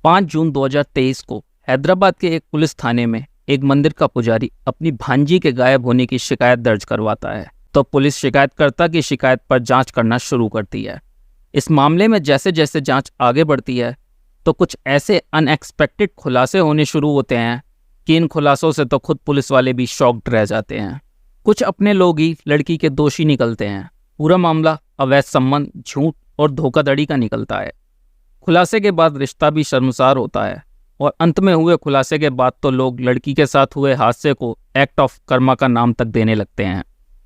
5 जून 2023 को हैदराबाद के एक पुलिस थाने में एक मंदिर का पुजारी अपनी भांजी के गायब होने की शिकायत दर्ज करवाता है तो पुलिस शिकायतकर्ता की शिकायत पर जांच करना शुरू करती है। इस मामले में जैसे जैसे जांच आगे बढ़ती है तो कुछ ऐसे अनएक्सपेक्टेड खुलासे होने शुरू होते हैं कि इन खुलासों से तो खुद पुलिस वाले भी शॉक्ड रह जाते हैं। कुछ अपने लोग ही लड़की के दोषी निकलते हैं। पूरा मामला अवैध संबंध, झूठ और धोखाधड़ी का निकलता है। खुलासे के बाद रिश्ता भी शर्मसार होता है और अंत में हुए खुलासे के बाद तो लोग लड़की के साथ हुए हादसे को एक्ट ऑफ कर्मा का नाम तक देने लगते हैं।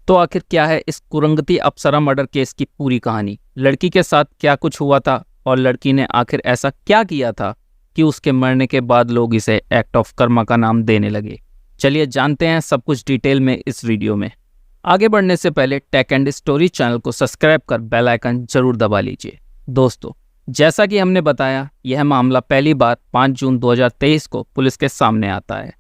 तो आखिर क्या है इस कुरंगती अप्सरा मर्डर केस की पूरी कहानी? लड़की के साथ क्या कुछ हुआ था और लड़की ने आखिर ऐसा क्या किया था कि उसके मरने के बाद लोग इसे एक्ट ऑफ कर्मा का नाम देने लगे? चलिए जानते हैं सब कुछ डिटेल में इस वीडियो में। आगे बढ़ने से पहले टेक एंड स्टोरी चैनल को सब्सक्राइब कर बेल आइकन जरूर दबा लीजिए। दोस्तों, जैसा कि हमने बताया, यह मामला पहली बार 5 जून 2023 को पुलिस के सामने आता है।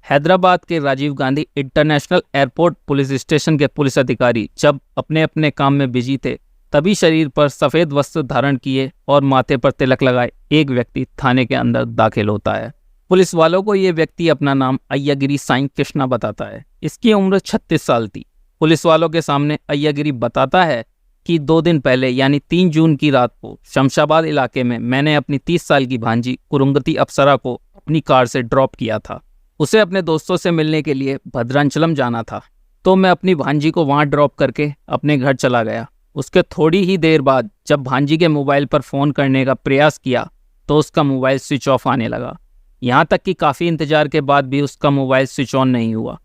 हैदराबाद के Rajiv Gandhi international airport police station के पुलिस अधिकारी जब अपने अपने काम में बिजी थे तभी शरीर पर सफ़ेद वस्त्र धारण किए और माथे पर तिलक लगाए एक व्यक्ति थाने के अंदर दाखिल होता है। पुलिस वालों को ये व्यक्ति अपना नाम अय्यागिरी साईं कृष्णा बताता है। इसकी उम्र 36 साल थी। पुलिस वालों के सामने अय्यागिरी बताता है कि 2 दिन पहले यानी 3 जून की रात को शमशाबाद इलाके में मैंने अपनी 30 साल की भांजी कुरंगती अप्सरा को अपनी कार से ड्रॉप किया था। उसे अपने दोस्तों से मिलने के लिए भद्रांचलम जाना था, तो मैं अपनी भांजी को वहां ड्रॉप करके अपने घर चला गया। उसके थोड़ी ही देर बाद जब भांजी के मोबाइल पर फ़ोन करने का प्रयास किया तो उसका मोबाइल स्विच ऑफ आने लगा। यहाँ तक कि काफ़ी इंतजार के बाद भी उसका मोबाइल स्विच ऑन नहीं हुआ।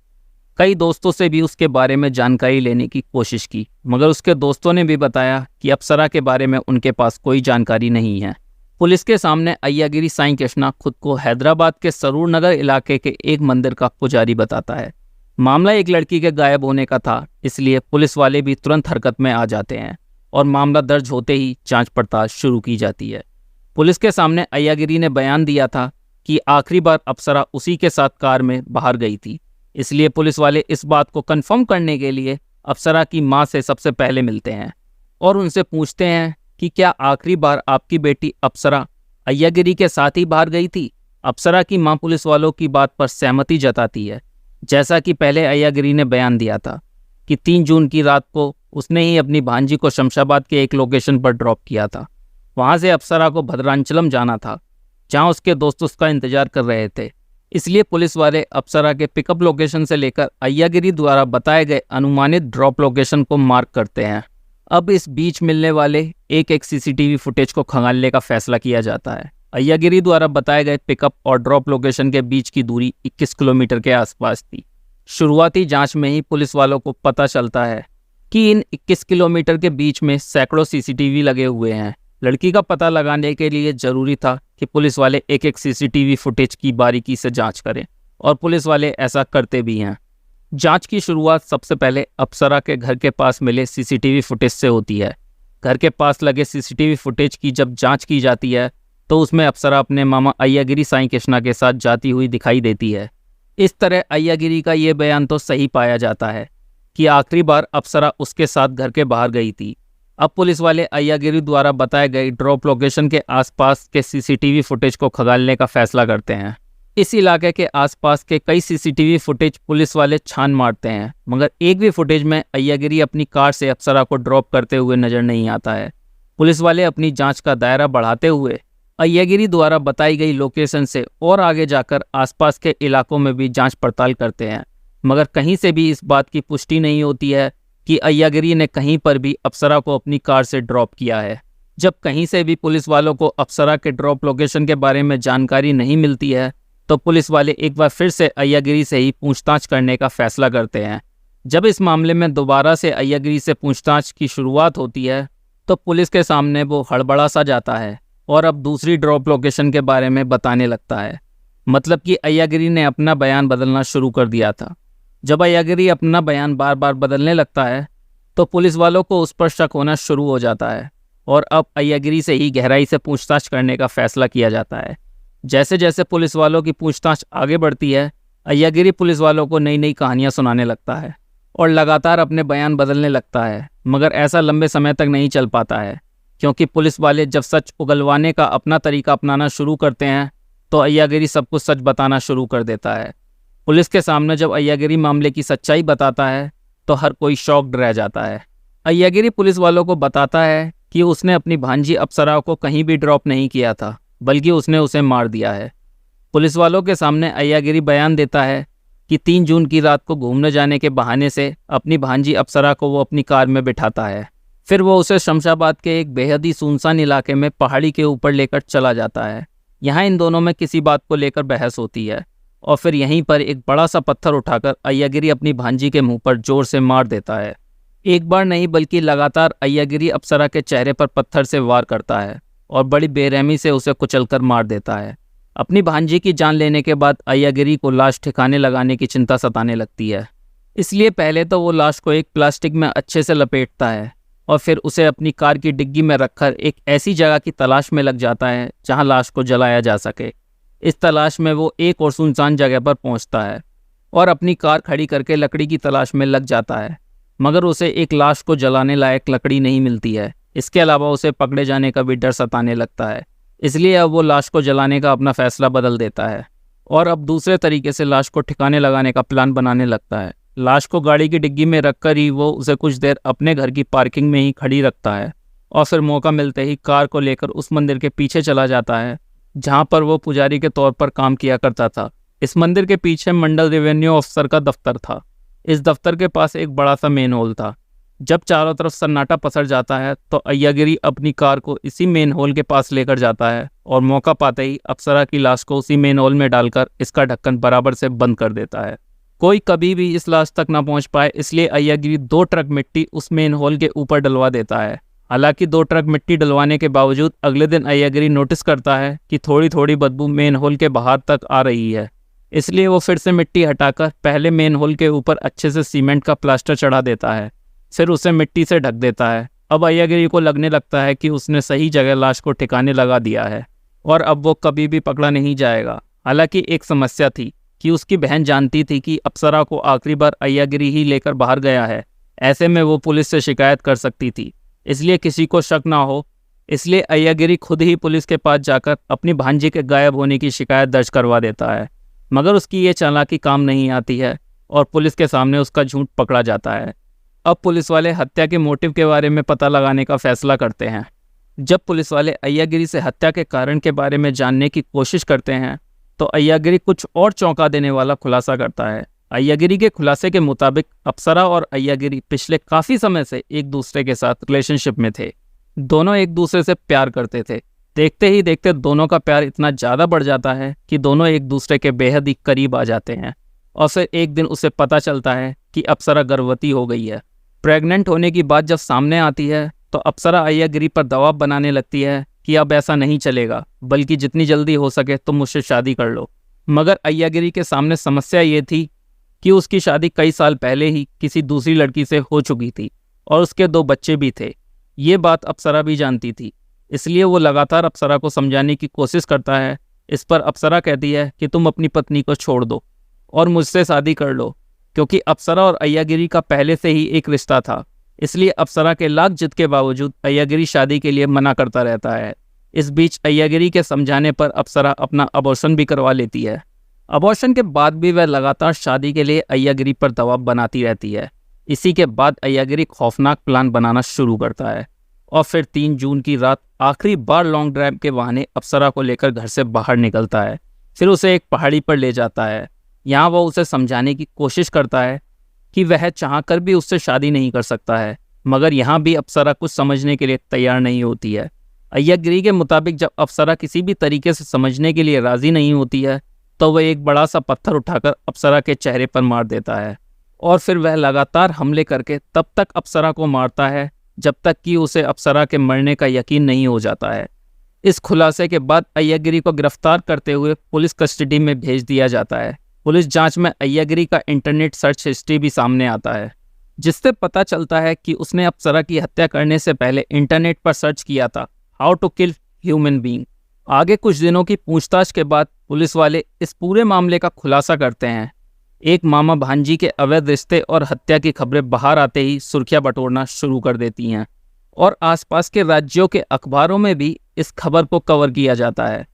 कई दोस्तों से भी उसके बारे में जानकारी लेने की कोशिश की, मगर उसके दोस्तों ने भी बताया कि अप्सरा के बारे में उनके पास कोई जानकारी नहीं है। पुलिस के सामने अय्यागिरी साईं कृष्णा खुद को हैदराबाद के सरूर नगर इलाके के एक मंदिर का पुजारी बताता है। मामला एक लड़की के गायब होने का था, इसलिए पुलिस वाले भी तुरंत हरकत में आ जाते हैं और मामला दर्ज होते ही जांच पड़ताल शुरू की जाती है। पुलिस के सामने अय्यागिरी ने बयान दिया था कि आखिरी बार अप्सरा उसी के साथ कार में बाहर गई थी, इसलिए पुलिस वाले इस बात को कंफर्म करने के लिए अप्सरा की मां से सबसे पहले मिलते हैं और उनसे पूछते हैं कि क्या आखिरी बार आपकी बेटी अप्सरा अय्यागिरी के साथ ही बाहर गई थी? अप्सरा की मां पुलिस वालों की बात पर सहमति जताती है। जैसा कि पहले अय्यागिरी ने बयान दिया था कि 3 जून की रात को उसने ही अपनी भांजी को शमशाबाद के एक लोकेशन पर ड्रॉप किया था। वहां से अप्सरा को भद्रांचलम जाना था, जहां उसके दोस्त उसका इंतजार कर रहे थे। इसलिए पुलिस वाले अप्सरा के पिकअप लोकेशन से लेकर अय्यागिरी द्वारा बताए गए अनुमानित ड्रॉप लोकेशन को मार्क करते हैं। अब इस बीच मिलने वाले एक सीसीटीवी फुटेज को खंगालने का फैसला किया जाता है। अय्यागिरी द्वारा बताए गए पिकअप और ड्रॉप लोकेशन के बीच की दूरी 21 किलोमीटर के आसपास थी। शुरुआती जांच में ही पुलिस वालों को पता चलता है कि इन 21 किलोमीटर के बीच में सैकड़ों सीसीटीवी लगे हुए हैं। लड़की का पता लगाने के लिए जरूरी था कि पुलिस वाले एक सीसीटीवी फुटेज की बारीकी से जांच करें और पुलिस वाले ऐसा करते भी हैं। जांच की शुरुआत सबसे पहले अप्सरा के घर के पास मिले सीसीटीवी फुटेज से होती है। घर के पास लगे सीसीटीवी फुटेज की जब जांच की जाती है तो उसमें अप्सरा अपने मामा अय्यागिरी साईं कृष्णा के साथ जाती हुई दिखाई देती है। इस तरह अय्यागिरी का ये बयान तो सही पाया जाता है कि आखिरी बार अप्सरा उसके साथ घर के बाहर गई थी। अब पुलिस वाले अय्यागिरी द्वारा बताए गए ड्रॉप लोकेशन के आसपास के सीसीटीवी फुटेज को खंगालने का फैसला करते हैं। इस इलाके के आसपास के कई सीसीटीवी फुटेज पुलिस वाले छान मारते हैं, मगर एक भी फुटेज में अय्यागिरी अपनी कार से अप्सरा को ड्रॉप करते हुए नजर नहीं आता है। पुलिस वाले अपनी जांच का दायरा बढ़ाते हुए अय्यागिरी द्वारा बताई गई लोकेशन से और आगे जाकर आसपास के इलाकों में भी जांच पड़ताल करते हैं, मगर कहीं से भी इस बात की पुष्टि नहीं होती है कि अय्यागिरी ने कहीं पर भी अप्सरा को अपनी कार से ड्रॉप किया है। जब कहीं से भी पुलिस वालों को अप्सरा के ड्रॉप लोकेशन के बारे में जानकारी नहीं मिलती है तो पुलिस वाले एक बार फिर से अय्यागिरी से ही पूछताछ करने का फैसला करते हैं। जब इस मामले में दोबारा से अय्यागिरी से पूछताछ की शुरुआत होती है तो पुलिस के सामने वो हड़बड़ा सा जाता है और अब दूसरी ड्रॉप लोकेशन के बारे में बताने लगता है। मतलब कि अय्यागिरी ने अपना बयान बदलना शुरू कर दिया था। जब अय्यागिरी अपना बयान बार बार बदलने लगता है तो पुलिस वालों को उस पर शक होना शुरू हो जाता है और अब अय्यागिरी से ही गहराई से पूछताछ करने का फैसला किया जाता है। जैसे जैसे पुलिस वालों की पूछताछ आगे बढ़ती है, अय्यागिरी पुलिस वालों को नई नई कहानियां सुनाने लगता है और लगातार अपने बयान बदलने लगता है, मगर ऐसा लंबे समय तक नहीं चल पाता है। क्योंकि पुलिस वाले जब सच उगलवाने का अपना तरीका अपनाना शुरू करते हैं तो अय्यागिरी सब कुछ सच बताना शुरू कर देता है। पुलिस के सामने जब अय्यागिरी मामले की सच्चाई बताता है तो हर कोई शॉक्ड रह जाता है। अय्यागिरी पुलिस वालों को बताता है कि उसने अपनी भांजी अप्सरा को कहीं भी ड्रॉप नहीं किया था, बल्कि उसने उसे मार दिया है। पुलिस वालों के सामने अय्यागिरी बयान देता है कि 3 जून की रात को घूमने जाने के बहाने से अपनी भांजी अप्सरा को वो अपनी कार में बिठाता है। फिर वो उसे शमशाबाद के एक बेहद ही सुनसान इलाके में पहाड़ी के ऊपर लेकर चला जाता है। यहाँ इन दोनों में किसी बात को लेकर बहस होती है और फिर यहीं पर एक बड़ा सा पत्थर उठाकर अय्यागिरी अपनी भांजी के मुंह पर जोर से मार देता है। एक बार नहीं बल्कि लगातार अय्यागिरी अप्सरा के चेहरे पर पत्थर से वार करता है और बड़ी बेरहमी से उसे कुचलकर मार देता है। अपनी भांजी की जान लेने के बाद अय्यागिरी को लाश ठिकाने लगाने की चिंता सताने लगती है। इसलिए पहले तो वो लाश को एक प्लास्टिक में अच्छे से लपेटता है और फिर उसे अपनी कार की डिग्गी में रखकर एक ऐसी जगह की तलाश में लग जाता है जहां लाश को जलाया जा सके। इस तलाश में वो एक और सुनसान जगह पर पहुंचता है और अपनी कार खड़ी करके लकड़ी की तलाश में लग जाता है, मगर उसे एक लाश को जलाने लायक लकड़ी नहीं मिलती है। इसके अलावा उसे पकड़े जाने का भी डर सताने लगता है। इसलिए अब वो लाश को जलाने का अपना फैसला बदल देता है और अब दूसरे तरीके से लाश को ठिकाने लगाने का प्लान बनाने लगता है। लाश को गाड़ी की डिग्गी में रखकर ही वो उसे कुछ देर अपने घर की पार्किंग में ही खड़ी रखता है और फिर मौका मिलते ही कार को लेकर उस मंदिर के पीछे चला जाता है जहां पर वो पुजारी के तौर पर काम किया करता था। इस मंदिर के पीछे मंडल रेवेन्यू ऑफिसर का दफ्तर था। इस दफ्तर के पास एक बड़ा सा मेन हॉल था। जब चारों तरफ सन्नाटा पसर जाता है तो अय्यागिरी अपनी कार को इसी मेन हॉल के पास लेकर जाता है और मौका पाते ही अप्सरा की लाश को उसी मेन हॉल में डालकर इसका ढक्कन बराबर से बंद कर देता है। कोई कभी भी इस लाश तक ना पहुंच पाए, इसलिए अय्यागिरी 2 ट्रक मिट्टी उस मेन हॉल के ऊपर डलवा देता है। हालांकि 2 ट्रक मिट्टी डलवाने के बावजूद अगले दिन अय्यागिरी नोटिस करता है कि थोड़ी थोड़ी बदबू मेन हॉल के बाहर तक आ रही है। इसलिए वो फिर से मिट्टी हटाकर पहले मेन हॉल के ऊपर अच्छे से सीमेंट का प्लास्टर चढ़ा देता है, फिर उसे मिट्टी से ढक देता है। अब अय्यागिरी को लगने लगता है कि उसने सही जगह लाश को ठिकाने लगा दिया है और अब वो कभी भी पकड़ा नहीं जाएगा। हालांकि एक समस्या थी कि उसकी बहन जानती थी कि अप्सरा को आखिरी बार अय्यागिरी ही लेकर बाहर गया है। ऐसे में वो पुलिस से शिकायत कर सकती थी, इसलिए किसी को शक ना हो, इसलिए अय्यागिरी खुद ही पुलिस के पास जाकर अपनी भांजी के गायब होने की शिकायत दर्ज करवा देता है। मगर उसकी ये चालाकी काम नहीं आती है और पुलिस के सामने उसका झूठ पकड़ा जाता है। अब पुलिस वाले हत्या के मोटिव के बारे में पता लगाने का फैसला करते हैं। जब पुलिस वाले अय्यागिरी से हत्या के कारण के बारे में जानने की कोशिश करते हैं तो अय्यागिरी कुछ और चौंका देने वाला खुलासा करता है। अय्यागिरी के खुलासे के मुताबिक अप्सरा और अय्यागिरी पिछले काफ़ी समय से एक दूसरे के साथ रिलेशनशिप में थे। दोनों एक दूसरे से प्यार करते थे। देखते ही देखते दोनों का प्यार इतना ज़्यादा बढ़ जाता है कि दोनों एक दूसरे के बेहद ही करीब आ जाते हैं और फिर एक दिन उसे पता चलता है कि अप्सरा गर्भवती हो गई है। प्रेग्नेंट होने की बात जब सामने आती है तो अप्सरा अय्यागिरी पर दबाव बनाने लगती है कि अब ऐसा नहीं चलेगा, बल्कि जितनी जल्दी हो सके तुम मुझसे शादी कर लो। मगर अय्यागिरी के सामने समस्या ये थी कि उसकी शादी कई साल पहले ही किसी दूसरी लड़की से हो चुकी थी और उसके 2 बच्चे भी थे। ये बात अप्सरा भी जानती थी, इसलिए वो लगातार अप्सरा को समझाने की कोशिश करता है। इस पर अप्सरा कहती है कि तुम अपनी पत्नी को छोड़ दो और मुझसे शादी कर लो, क्योंकि अप्सरा और अय्यागिरी का पहले से ही एक रिश्ता था। इसलिए अप्सरा के लाख जिद के बावजूद अय्यागिरी शादी के लिए मना करता रहता है। इस बीच अय्यागिरी के समझाने पर अप्सरा अपना अबॉर्शन भी करवा लेती है। अबॉर्शन के बाद भी वह लगातार शादी के लिए अय्यागिरी पर दबाव बनाती रहती है। इसी के बाद अय्यागिरी खौफनाक प्लान बनाना शुरू करता है और फिर 3 जून की रात आखिरी बार लॉन्ग ड्राइव के बहाने अप्सरा को लेकर घर से बाहर निकलता है। फिर उसे एक पहाड़ी पर ले जाता है। यहाँ वह उसे समझाने की कोशिश करता है कि वह चाहकर भी उससे शादी नहीं कर सकता है, मगर यहाँ भी अप्सरा कुछ समझने के लिए तैयार नहीं होती है। अय्यागिरी के मुताबिक जब अप्सरा किसी भी तरीके से समझने के लिए राजी नहीं होती है तो वह एक बड़ा सा पत्थर उठाकर अप्सरा के चेहरे पर मार देता है और फिर वह लगातार हमले करके तब तक अप्सरा को मारता है जब तक कि उसे अप्सरा के मरने का यकीन नहीं हो जाता है। इस खुलासे के बाद अय्यागिरी को गिरफ्तार करते हुए पुलिस कस्टडी में भेज दिया जाता है। पुलिस जांच में अय्यागिरी का इंटरनेट सर्च हिस्ट्री भी सामने आता है, जिससे पता चलता है कि उसने अप्सरा की हत्या करने से पहले इंटरनेट पर सर्च किया था how to kill human being. आगे कुछ दिनों की पूछताछ के बाद पुलिस वाले इस पूरे मामले का खुलासा करते हैं। एक मामा भांजी के अवैध रिश्ते और हत्या की खबरें बाहर आते ही सुर्खियां बटोरना शुरू कर देती हैं और आसपास के राज्यों के अखबारों में भी इस खबर को कवर किया जाता है।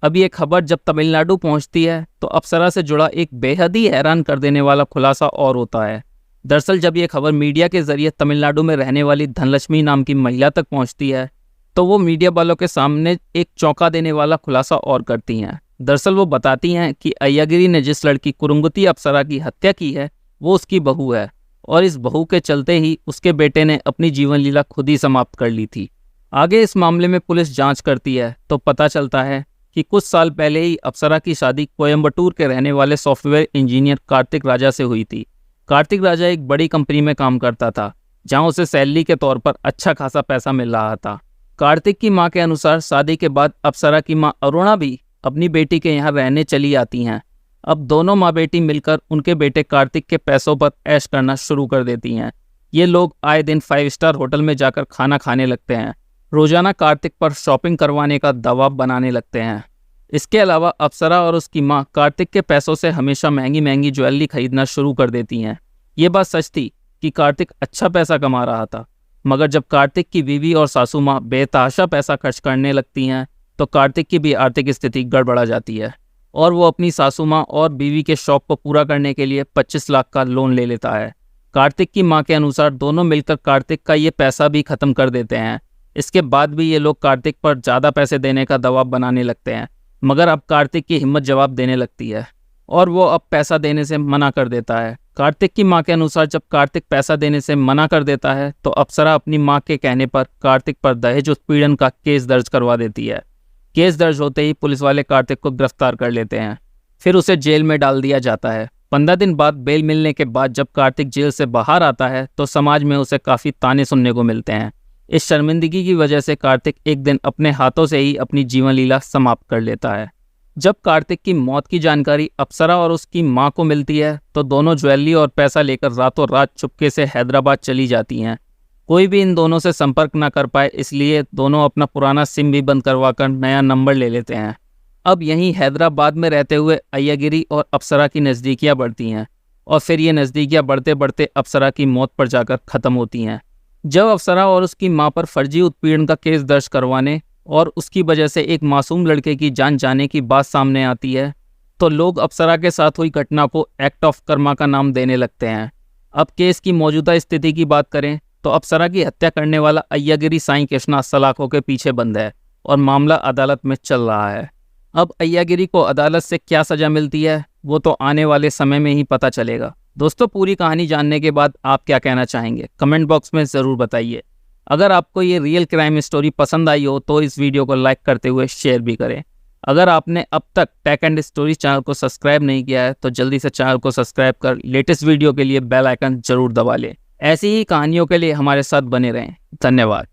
अब ये खबर जब तमिलनाडु पहुंचती है तो अप्सरा से जुड़ा एक बेहद ही हैरान कर देने वाला खुलासा और होता है। दरअसल जब ये खबर मीडिया के जरिए तमिलनाडु में रहने वाली धनलक्ष्मी नाम की महिला तक पहुंचती है तो वो मीडिया वालों के सामने एक चौंका देने वाला खुलासा और करती हैं। दरअसल वो बताती हैं कि अय्यागिरी ने जिस लड़की कुरुंगुती अप्सरा की हत्या की है वो उसकी बहू है और इस बहू के चलते ही उसके बेटे ने अपनी जीवन लीला खुद ही समाप्त कर ली थी। आगे इस मामले में पुलिस जांच करती है तो पता चलता है कि कुछ साल पहले ही अप्सरा की शादी कोयम्बटूर के रहने वाले सॉफ्टवेयर इंजीनियर कार्तिक राजा से हुई थी। कार्तिक राजा एक बड़ी कंपनी में काम करता था जहां उसे सैलरी के तौर पर अच्छा खासा पैसा मिल रहा था। कार्तिक की मां के अनुसार शादी के बाद अप्सरा की मां अरुणा भी अपनी बेटी के यहाँ रहने चली आती हैं। अब दोनों माँ बेटी मिलकर उनके बेटे कार्तिक के पैसों पर ऐश करना शुरू कर देती हैं। ये लोग आए दिन 5 स्टार होटल में जाकर खाना खाने लगते हैं। रोजाना कार्तिक पर शॉपिंग करवाने का दबाव बनाने लगते हैं। इसके अलावा अप्सरा और उसकी मां कार्तिक के पैसों से हमेशा महंगी महंगी ज्वेलरी खरीदना शुरू कर देती हैं। ये बात सच थी कि कार्तिक अच्छा पैसा कमा रहा था, मगर जब कार्तिक की बीवी और सासू मां बेतहाशा पैसा खर्च करने लगती हैं तो कार्तिक की भी आर्थिक स्थिति गड़बड़ा जाती है और वो अपनी सासू मां और बीवी के शौक को पूरा करने के लिए 25 लाख का लोन ले लेता है। कार्तिक की मां के अनुसार दोनों मिलकर कार्तिक का ये पैसा भी खत्म कर देते हैं। इसके बाद भी ये लोग कार्तिक पर ज़्यादा पैसे देने का दबाव बनाने लगते हैं, मगर अब कार्तिक की हिम्मत जवाब देने लगती है और वो अब पैसा देने से मना कर देता है। कार्तिक की मां के अनुसार जब कार्तिक पैसा देने से मना कर देता है तो अप्सरा अपनी मां के कहने पर कार्तिक पर दहेज उत्पीड़न का केस दर्ज करवा देती है। केस दर्ज होते ही पुलिस वाले कार्तिक को गिरफ्तार कर लेते हैं, फिर उसे जेल में डाल दिया जाता है। 15 दिन बाद बेल मिलने के बाद जब कार्तिक जेल से बाहर आता है तो समाज में उसे काफ़ी ताने सुनने को मिलते हैं। इस शर्मिंदगी की वजह से कार्तिक एक दिन अपने हाथों से ही अपनी जीवन लीला समाप्त कर लेता है। जब कार्तिक की मौत की जानकारी अप्सरा और उसकी मां को मिलती है तो दोनों ज्वेलरी और पैसा लेकर रातों रात चुपके से हैदराबाद चली जाती हैं। कोई भी इन दोनों से संपर्क न कर पाए इसलिए दोनों अपना पुराना सिम भी बंद करवाकर नया नंबर ले लेते हैं। अब यहीं हैदराबाद में रहते हुए अय्यागिरी और अप्सरा की नज़दीकियाँ बढ़ती हैं और फिर ये नज़दीकियाँ बढ़ते बढ़ते अप्सरा की मौत पर जाकर ख़त्म होती हैं। जब अप्सरा और उसकी मां पर फर्जी उत्पीड़न का केस दर्ज करवाने और उसकी वजह से एक मासूम लड़के की जान जाने की बात सामने आती है तो लोग अप्सरा के साथ हुई घटना को एक्ट ऑफ कर्मा का नाम देने लगते हैं। अब केस की मौजूदा स्थिति की बात करें तो अप्सरा की हत्या करने वाला अय्यागिरी साईं कृष्णा सलाखों के पीछे बंद है और मामला अदालत में चल रहा है। अब अय्यागिरी को अदालत से क्या सज़ा मिलती है वो तो आने वाले समय में ही पता चलेगा। दोस्तों, पूरी कहानी जानने के बाद आप क्या कहना चाहेंगे कमेंट बॉक्स में ज़रूर बताइए। अगर आपको ये रियल क्राइम स्टोरी पसंद आई हो तो इस वीडियो को लाइक करते हुए शेयर भी करें। अगर आपने अब तक टेक एंड स्टोरी चैनल को सब्सक्राइब नहीं किया है तो जल्दी से चैनल को सब्सक्राइब कर लेटेस्ट वीडियो के लिए बेल आइकन जरूर दबा लें। ऐसी ही कहानियों के लिए हमारे साथ बने रहें। धन्यवाद।